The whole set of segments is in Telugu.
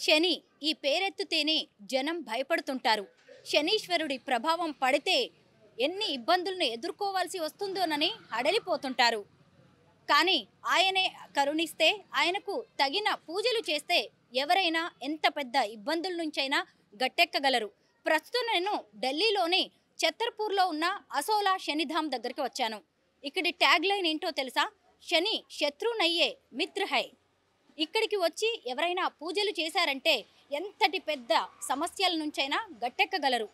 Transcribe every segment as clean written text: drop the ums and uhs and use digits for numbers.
శని ఈ పేరెత్తుతేనే జనం భయపడుతుంటారు. శనీశ్వరుడి ప్రభావం పడితే ఎన్ని ఇబ్బందులను ఎదుర్కోవాల్సి వస్తుందోనని హడలిపోతుంటారు. కానీ ఆయనే కరుణిస్తే, ఆయనకు తగిన పూజలు చేస్తే ఎవరైనా ఎంత పెద్ద ఇబ్బందుల నుంచైనా గట్టెక్కగలరు. ప్రస్తుతం నేను ఢిల్లీలోని ఛత్తర్పూర్లో ఉన్న అసోలా శనిధామ్ దగ్గరికి వచ్చాను. ఇక్కడి ట్యాగ్ లైన్ ఏంటో తెలుసా? శని శత్రు నయ్యే మిత్ర హై. ఇక్కడికి వచ్చి ఎవరైనా పూజలు చేశారంటే ఎంతటి పెద్ద సమస్యల నుంచైనా గట్టెక్కగలరు.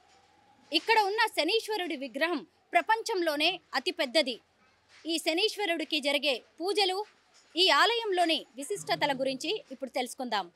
ఇక్కడ ఉన్న శనీశ్వరుడి విగ్రహం ప్రపంచంలోనే అతి పెద్దది. ఈ శనీశ్వరుడికి జరిగే పూజలు, ఈ ఆలయంలోని విశిష్టతల గురించి ఇప్పుడు తెలుసుకుందాం.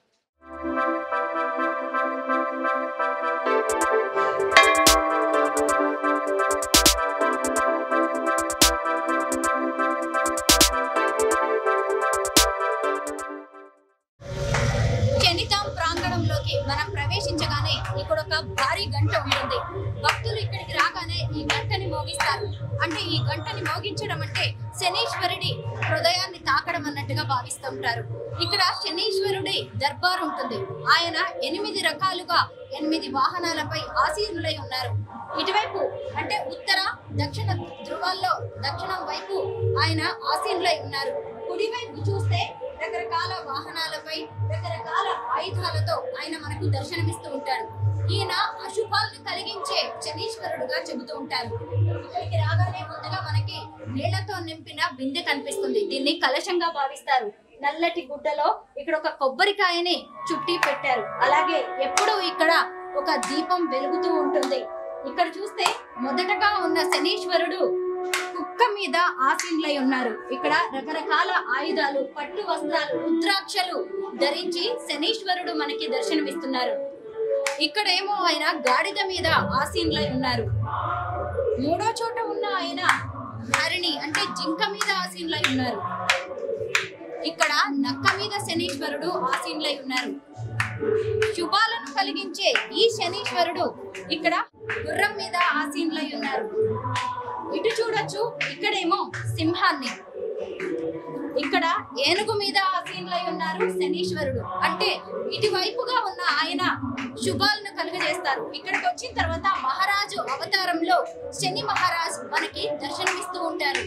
శనిధామ్ ప్రాంగణంలోకి మనం ప్రవేశించగానే ఇక్కడ ఒక భారీ గంట ఉంటుంది. భక్తులు ఇక్కడికి రాగానే ఈ గంటని మోగిస్తారు. అంటే ఈ గంటని మోగించడం అంటే శనీశ్వరుడి హృదయాన్ని తాకడం అన్నట్టుగా భావిస్తుంటారు. ఇక్కడ శనీశ్వరుడి దర్బార్ ఉంటుంది. ఆయన 8 రకాలుగా 8 వాహనాలపై ఆసీనులై ఉన్నారు. ఇటువైపు అంటే ఉత్తర దక్షిణ ధ్రువాల్లో దక్షిణం వైపు ఆయన ఆసీనులై ఉన్నారు. కుడివైపు చూస్తే రకరకాల వాహనాలపై రకరకాల ఆయుధాలతో ఆయన మనకు దర్శనమిస్తూ ఉంటాడు. ఈయన అశుభాలను కలిగించే శనీశ్వరుడుగా చెబుతూ ఉంటారు. ఇక్కడికి రాగానే ముందుగా మనకి నీళ్లతో నింపిన బిందె కనిపిస్తుంది. దీన్ని కలశంగా భావిస్తారు. నల్లటి గుడ్డలో ఇక్కడ ఒక కొబ్బరికాయని చుట్టి పెట్టారు. అలాగే ఎప్పుడూ ఇక్కడ ఒక దీపం వెలుగుతూ ఉంటుంది. ఇక్కడ చూస్తే మొదటగా ఉన్న శనీశ్వరుడు కుక్క మీద ఆసీనులై ఉన్నారు. ఇక్కడ రకరకాల ఆయుధాలు, పట్టు వస్త్రాలు, రుద్రాక్షలు ధరించి శనీశ్వరుడు మనకి దర్శనమిస్తున్నారు. ఇక్కడేమో ఆయన గాడిద మీద ఆసీనులై ఉన్నారు. మూడో చోట ఉన్న ఆయన హరిణి అంటే జింక మీద ఆసీనులై ఉన్నారు. ఇక్కడ నక్క మీద శనీశ్వరుడు ఆసీనులై ఉన్నారు. శుభాలను కలిగించే ఈ శనీశ్వరుడు ఇక్కడ గుర్రం మీద ఆసీనులై ఉన్నారు. ఇటు చూడొచ్చు, ఇక్కడేమో సింహాన్ని, ఇక్కడ ఏనుగు మీద ఆసీనులై ఉన్నారు శనీశ్వరుడు. అంటే ఇటువైపుగా ఉన్న ఆయన శుభాలను కలుగజేస్తారు. ఇక్కడికి వచ్చిన తర్వాత మహారాజు అవతారంలో శని మహారాజ్ మనకి దర్శనమిస్తూ ఉంటారు.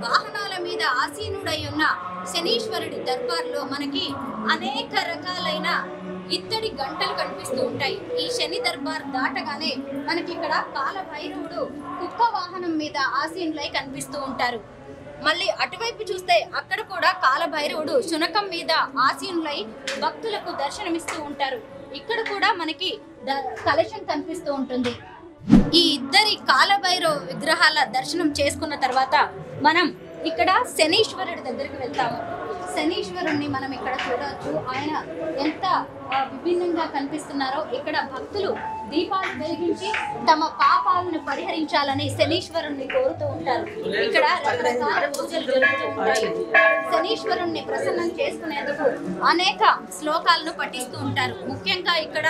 వాహనాల మీద ఆసీనుడై ఉన్న శనీశ్వరుడి దర్బార్లో మనకి అనేక రకాలైన ఇత్తడి గంటలు కనిపిస్తూ ఉంటాయి. ఈ శని దర్బార్ దాటగానే మనకి ఇక్కడ కాలభైరవుడు కుక్క వాహనం మీద ఆసీనులై కనిపిస్తూ ఉంటారు. మళ్ళీ అటువైపు చూస్తే అక్కడ కూడా కాలభైరవుడు శునకం మీద ఆసీనులై భక్తులకు దర్శనమిస్తూ ఉంటారు. ఇక్కడ కూడా మనకి కలశం కనిపిస్తూ ఉంటుంది. ఈ ఇద్దరి కాలభైరవ విగ్రహాల దర్శనం చేసుకున్న తర్వాత మనం ఇక్కడ శనీశ్వరుడి దగ్గరికి వెళ్తాము. శనీశ్వరుణ్ణి మనం ఇక్కడ చూడవచ్చు. ఆయన ఎంత విభిన్నంగా కనిపిస్తున్నారో. ఇక్కడ భక్తులు దీపాలు వెలిగించి తమ పాపాలను పరిహరించాలని శనీశ్వరుణ్ణి కోరుతూ ఉంటారు. ఇక్కడ రకరకాల పూజలు జరుగుతూ ఉంటాయి. శనీశ్వరుణ్ణి ప్రసన్నం చేసుకునేందుకు అనేక శ్లోకాలను పఠిస్తూ ఉంటారు. ముఖ్యంగా ఇక్కడ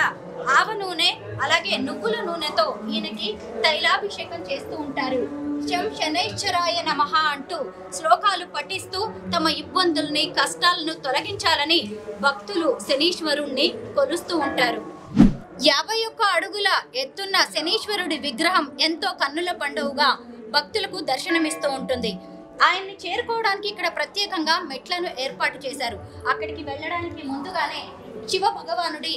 ఆవ నూనె అలాగే నువ్వుల నూనెతో ఈయనకి తైలాభిషేకం చేస్తూ ఉంటారు. శం శనైశ్వరాయ నమః అంటూ శ్లోకాలు పఠిస్తూ తమ ఇబ్బందుల్ని, కష్టాలను తొలగించాలని భక్తులు శనీశ్వరుణ్ణి కొలుస్తూ ఉంటారు. 51 అడుగుల ఎత్తున్న శనీశ్వరుడి విగ్రహం ఎంతో కన్నుల పండుగగా భక్తులకు దర్శనమిస్తూ ఉంటుంది. ఆయన్ని చేరుకోవడానికి ఇక్కడ ప్రత్యేకంగా మెట్లను ఏర్పాటు చేశారు. అక్కడికి వెళ్ళడానికి ముందుగానే శివ భగవానుడి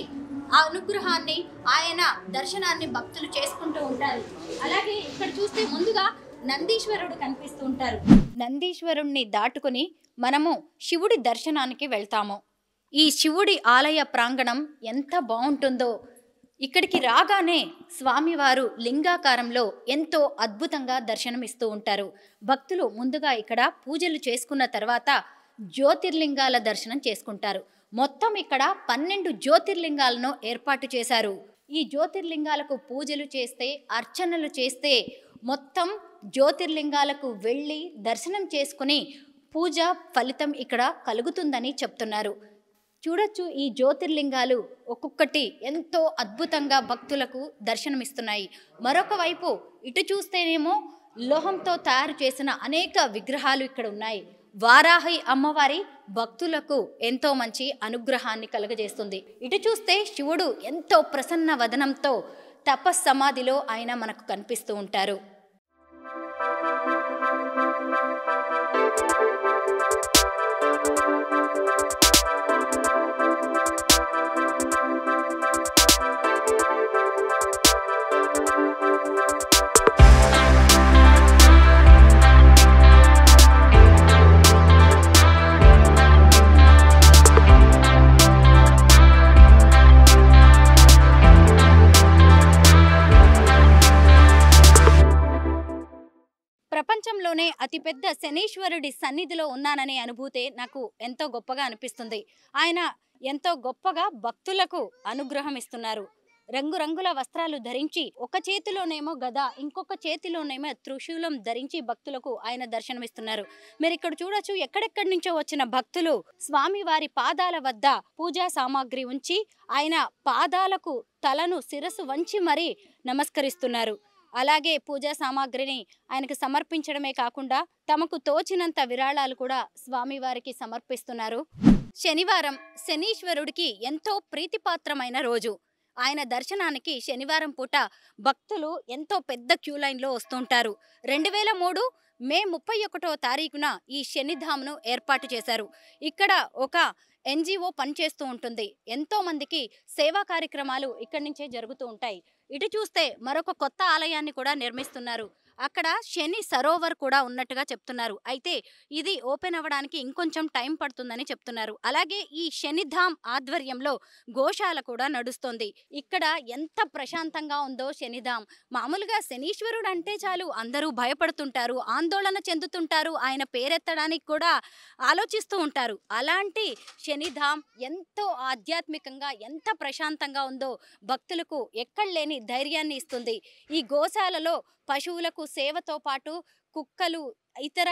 అనుగ్రహాన్ని, ఆయన దర్శనాన్ని భక్తులు చేసుకుంటూ ఉంటారు. అలాగే ఇక్కడ చూస్తే ముందుగా నందీశ్వరుడు కనిపిస్తూ ఉంటారు. నందీశ్వరుణ్ణి దాటుకుని మనము శివుడి దర్శనానికి వెళ్తాము. ఈ శివుడి ఆలయ ప్రాంగణం ఎంత బాగుంటుందో. ఇక్కడికి రాగానే స్వామివారు లింగాకారంలో ఎంతో అద్భుతంగా దర్శనమిస్తూ ఉంటారు. భక్తులు ముందుగా ఇక్కడ పూజలు చేసుకున్న తర్వాత జ్యోతిర్లింగాల దర్శనం చేసుకుంటారు. మొత్తం ఇక్కడ 12 జ్యోతిర్లింగాలను ఏర్పాటు చేశారు. ఈ జ్యోతిర్లింగాలకు పూజలు చేస్తే, అర్చనలు చేస్తే మొత్తం జ్యోతిర్లింగాలకు వెళ్ళి దర్శనం చేసుకుని పూజ ఫలితం ఇక్కడ కలుగుతుందని చెప్తున్నారు. చూడొచ్చు, ఈ జ్యోతిర్లింగాలు ఒక్కొక్కటి ఎంతో అద్భుతంగా భక్తులకు దర్శనమిస్తున్నాయి. మరొక వైపు ఇటు చూస్తేనేమో లోహంతో తయారు చేసిన అనేక విగ్రహాలు ఇక్కడ ఉన్నాయి. వారాహి అమ్మవారి భక్తులకు ఎంతో మంచి అనుగ్రహాన్ని కలుగజేస్తుంది. ఇటు చూస్తే శివుడు ఎంతో ప్రసన్న వదనంతో తపస్సమాధిలో ఆయన మనకు కనిపిస్తూ ఉంటారు. ప్రపంచంలోనే అతిపెద్ద శనీశ్వరుడి సన్నిధిలో ఉన్నాననే అనుభూతే నాకు ఎంతో గొప్పగా అనిపిస్తుంది. ఆయన ఎంతో గొప్పగా భక్తులకు అనుగ్రహం ఇస్తున్నారు. రంగురంగుల వస్త్రాలు ధరించి ఒక చేతిలోనేమో గద, ఇంకొక చేతిలోనేమో త్రిశూలం ధరించి భక్తులకు ఆయన దర్శనమిస్తున్నారు. మీరు ఇక్కడ చూడొచ్చు, ఎక్కడెక్కడి నుంచో వచ్చిన భక్తులు స్వామివారి పాదాల వద్ద పూజా సామాగ్రి ఉంచి ఆయన పాదాలకు తలను శిరస్సు వంచి మరీ నమస్కరిస్తున్నారు. అలాగే పూజా సామాగ్రిని ఆయనకు సమర్పించడమే కాకుండా తమకు తోచినంత విరాళాలు కూడా స్వామివారికి సమర్పిస్తున్నారు. శనివారం శనీశ్వరుడికి ఎంతో ప్రీతిపాత్రమైన రోజు. ఆయన దర్శనానికి శనివారం పూట భక్తులు ఎంతో పెద్ద క్యూ లైన్లో వస్తుంటారు. 2003 మే 31వ తారీఖున ఈ శనిధామ్ను ఏర్పాటు చేశారు. ఇక్కడ ఒక NGO పనిచేస్తూ ఉంటుంది. ఎంతో మందికి సేవా కార్యక్రమాలు ఇక్కడి నుంచే జరుగుతూ ఉంటాయి. ఇటు చూస్తే మరొక కొత్త ఆలయాన్ని కూడా నిర్మిస్తున్నారు. అక్కడ శని సరోవర్ కూడా ఉన్నట్టుగా చెప్తున్నారు. అయితే ఇది ఓపెన్ అవ్వడానికి ఇంకొంచెం టైం పడుతుందని చెప్తున్నారు. అలాగే ఈ శనిధామ్ ఆధ్వర్యంలో గోశాల కూడా నడుస్తుంది. ఇక్కడ ఎంత ప్రశాంతంగా ఉందో శనిధామ్. మామూలుగా శనీశ్వరుడు అంటే చాలు అందరూ భయపడుతుంటారు, ఆందోళన చెందుతుంటారు, ఆయన పేరెత్తడానికి కూడా ఆలోచిస్తూ ఉంటారు. అలాంటి శనిధామ్ ఎంతో ఆధ్యాత్మికంగా ఎంత ప్రశాంతంగా ఉందో భక్తులకు ఎక్కడలేని ధైర్యాన్ని ఇస్తుంది. ఈ గోశాలలో పశువులకు సేవతో పాటు కుక్కలు, ఇతర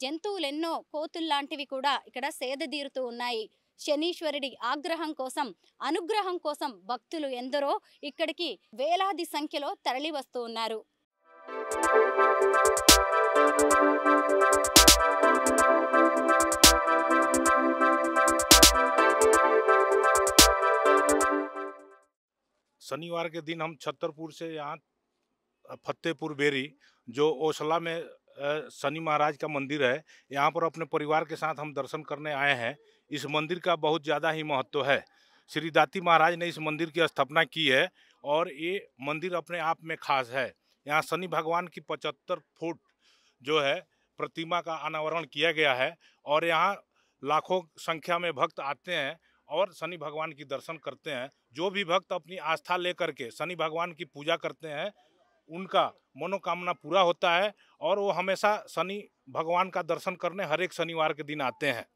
జంతువులెన్నో, కోతుల్లాంటివి కూడా ఇక్కడ సేదతీరుతూ ఉన్నాయి. శనీశ్వరుడి ఆగ్రహం కోసం, అనుగ్రహం కోసం భక్తులు ఎందరో ఇక్కడికి వేలాది సంఖ్యలో తరలి వస్తూ ఉన్నారు. शनिवार के दिन हम छतरपुर से यहाँ फतेहपुर बेरी जो ओसला में शनि महाराज का मंदिर है, यहाँ पर अपने परिवार के साथ हम दर्शन करने आए हैं। इस मंदिर का बहुत ज़्यादा ही महत्व है। श्री दाती महाराज ने इस मंदिर की स्थापना की है और ये मंदिर अपने आप में खास है। यहाँ शनि भगवान की 75 फुट जो है प्रतिमा का अनावरण किया गया है और यहाँ लाखों संख्या में भक्त आते हैं और शनि भगवान की दर्शन करते हैं। जो भी भक्त अपनी आस्था लेकर के शनि भगवान की पूजा करते हैं उनका मनोकामना पूरा होता है और वो हमेशा शनि भगवान का दर्शन करने हर एक शनिवार के दिन आते हैं।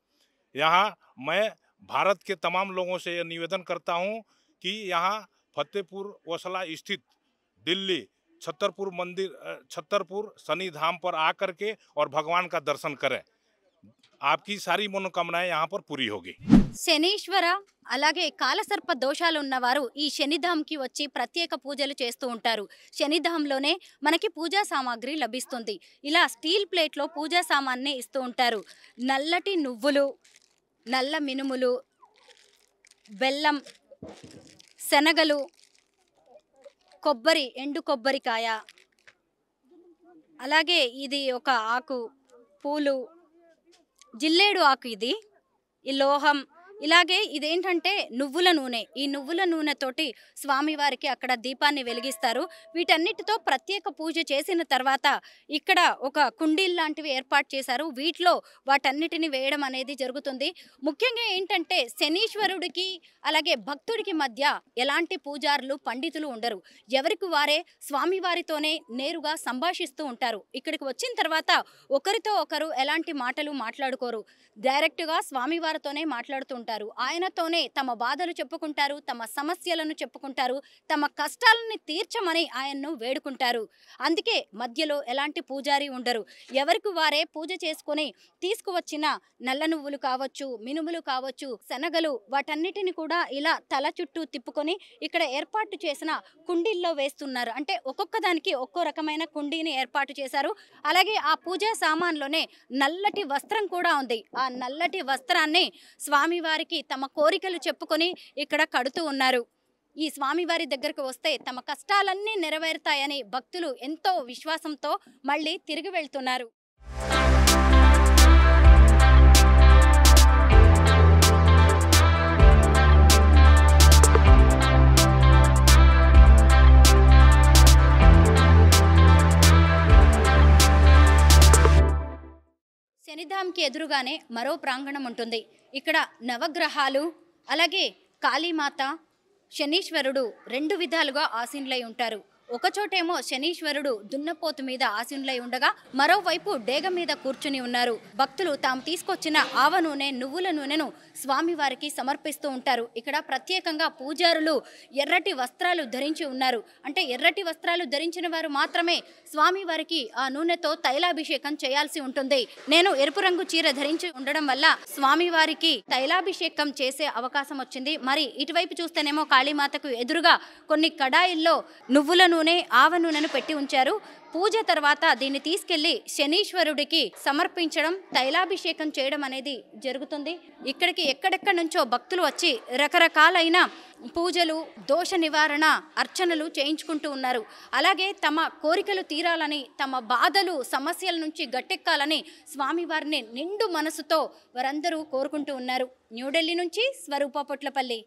यहाँ मैं भारत के तमाम लोगों से ये निवेदन करता हूँ कि यहाँ फतेहपुर ओसला स्थित दिल्ली छतरपुर शनि धाम पर आकर के और भगवान का दर्शन करें। आपकी सारी मनोकामनाएं यहाँ पर पूरी होगी। శనీశ్వర అలాగే కాలసర్ప దోషాలు ఉన్నవారు ఈ శనిధామ్కి వచ్చి ప్రత్యేక పూజలు చేస్తూ ఉంటారు. శనిధామ్లోనే మనకి పూజా సామాగ్రి లభిస్తుంది. ఇలా స్టీల్ ప్లేట్లో పూజా సామాన్ని ఇస్తూ ఉంటారు. నల్లటి నువ్వులు, నల్ల మినుములు, బెల్లం, శనగలు, కొబ్బరి, ఎండు కొబ్బరికాయ, అలాగే ఇది ఒక ఆకు, పూలు, జిల్లేడు ఆకు, ఇది ఈ లోహం, ఇలాగే ఇదేంటంటే నువ్వుల నూనె. ఈ నువ్వుల నూనెతోటి స్వామివారికి అక్కడ దీపాన్ని వెలిగిస్తారు. వీటన్నిటితో ప్రత్యేక పూజ చేసిన తర్వాత ఇక్కడ ఒక కుండీల్ లాంటివి ఏర్పాటు చేశారు. వీటిలో వాటన్నిటిని వేయడం అనేది జరుగుతుంది. ముఖ్యంగా ఏంటంటే శనీశ్వరుడికి అలాగే భక్తుడికి మధ్య ఎలాంటి పూజారులు, పండితులు ఉండరు. ఎవరికి వారే స్వామివారితోనే నేరుగా సంభాషిస్తూ ఉంటారు. ఇక్కడికి వచ్చిన తర్వాత ఒకరితో ఒకరు ఎలాంటి మాటలు మాట్లాడుకోరు. డైరెక్ట్గా స్వామివారితోనే మాట్లాడుతూ ఉంటారు. ఉంటారు. ఆయనతోనే తమ బాధలు చెప్పుకుంటారు, తమ సమస్యలను చెప్పుకుంటారు, తమ కష్టాలని తీర్చమని ఆయన్ను వేడుకుంటారు. అందుకే మధ్యలో ఎలాంటి పూజారి ఉండరు. ఎవరికి వారే పూజ చేసుకొని తీసుకువచ్చిన నల్ల నువ్వులు కావచ్చు, మినుములు కావచ్చు, శనగలు వాటన్నిటిని కూడా ఇలా తల చుట్టూ తిప్పుకొని ఇక్కడ ఏర్పాటు చేసిన కుండీల్లో వేస్తున్నారు. అంటే ఒక్కొక్క దానికి ఒక్కో రకమైన కుండీని ఏర్పాటు చేశారు. అలాగే ఆ పూజా సామాన్లోనే నల్లటి వస్త్రం కూడా ఉంది. ఆ నల్లటి వస్త్రాన్ని స్వామివారికి తమ కోరికలు చెప్పుకొని ఇక్కడ కడుతూ ఉన్నారు. ఈ స్వామివారి దగ్గరకు వస్తే తమ కష్టాలన్నీ నెరవేరుతాయని భక్తులు ఎంతో విశ్వాసంతో మళ్ళీ తిరిగి వెళ్తున్నారు. శనిధాంకి ఎదురుగానే మరో ప్రాంగణం ఉంటుంది. ఇక్కడ నవగ్రహాలు, అలాగే కాళీమాత, శనీశ్వరుడు రెండు విధాలుగా ఆసీనులై ఉంటారు. ఒకచోటేమో శనీశ్వరుడు దున్నపోతు మీద ఆసీనులై ఉండగా మరోవైపు డేగ మీద కూర్చుని ఉన్నారు. భక్తులు తాము తీసుకొచ్చిన ఆవ నూనె, నువ్వుల నూనెను స్వామివారికి సమర్పిస్తూ ఉంటారు. ఇక్కడ ప్రత్యేకంగా పూజారులు ఎర్రటి వస్త్రాలు ధరించి ఉన్నారు. అంటే ఎర్రటి వస్త్రాలు ధరించిన వారు మాత్రమే స్వామివారికి ఆ నూనెతో తైలాభిషేకం చేయాల్సి ఉంటుంది. నేను ఎరుపు రంగు చీర ధరించి ఉండడం వల్ల స్వామివారికి తైలాభిషేకం చేసే అవకాశం వచ్చింది. మరి ఇటువైపు చూస్తేనేమో కాళీమాతకు ఎదురుగా కొన్ని కడాయిల్లో నువ్వుల నూనె, ఆవ నూనెను పెట్టి ఉంచారు. పూజ తర్వాత దీన్ని తీసుకెళ్లి శనీశ్వరుడికి సమర్పించడం, తైలాభిషేకం చేయడం అనేది జరుగుతుంది. ఇక్కడికి ఎక్కడెక్కడి నుంచో భక్తులు వచ్చి రకరకాలైన పూజలు, దోష నివారణ, అర్చనలు చేయించుకుంటూ ఉన్నారు. అలాగే తమ కోరికలు తీరాలని, తమ బాధలు, సమస్యల నుంచి గట్టెక్కాలని స్వామివారిని నిండు మనసుతో వారందరూ కోరుకుంటూ ఉన్నారు. న్యూఢిల్లీ నుంచి స్వరూప పొట్లపల్లి.